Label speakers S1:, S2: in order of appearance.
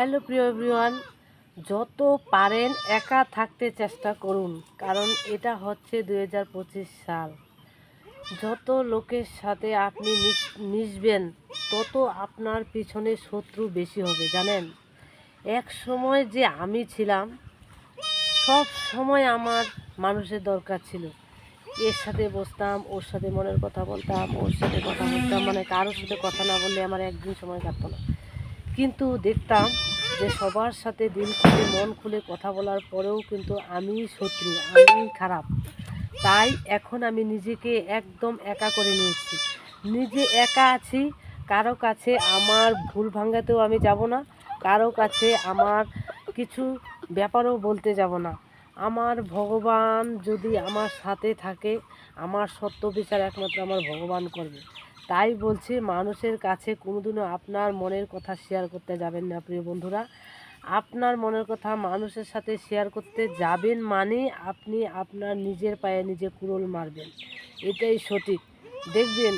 S1: Hello প্রিয় everyone, যত পারেন একা থাকতে চেষ্টা করুন, কারণ এটা হচ্ছে 2025 সাল। যত লোকের সাথে আপনি মিশবেন তত আপনার পিছনে শত্রু বেশি হবে, জানেন। এক সময় যে আমি ছিলাম, সব সময় আমার মানুষের দরকার ছিল। এর সাথে বসতাম, ওর সাথে মনের কথা বলতাম, ওর সাথে কথা বলতাম, মানে কারোর সাথে কথা না বললে আমার একদিন সময় কাটতো না। কিন্তু দেখতাম যে সবার সাথে দিল খুলে মন খুলে কথা বলার পরেও কিন্তু আমি শত্রু, আমি খারাপ। তাই এখন আমি নিজেকে একদম একা করে নিয়েছি, নিজে একা আছি। কারো কাছে আমার ভুল ভাঙাতেও আমি যাব না, কারো কাছে আমার কিছু ব্যাপারও বলতে যাব না। আমার ভগবান যদি আমার সাথে থাকে, আমার সত্য বিচার একমাত্র আমার ভগবান করবে। তাই বলছি, মানুষের কাছে কোনোদিনও আপনার মনের কথা শেয়ার করতে যাবেন না প্রিয় বন্ধুরা। আপনার মনের কথা মানুষের সাথে শেয়ার করতে যাবেন মানে আপনি আপনার নিজের পায়ে নিজে কুড়োল মারবেন, এটাই সঠিক। দেখবেন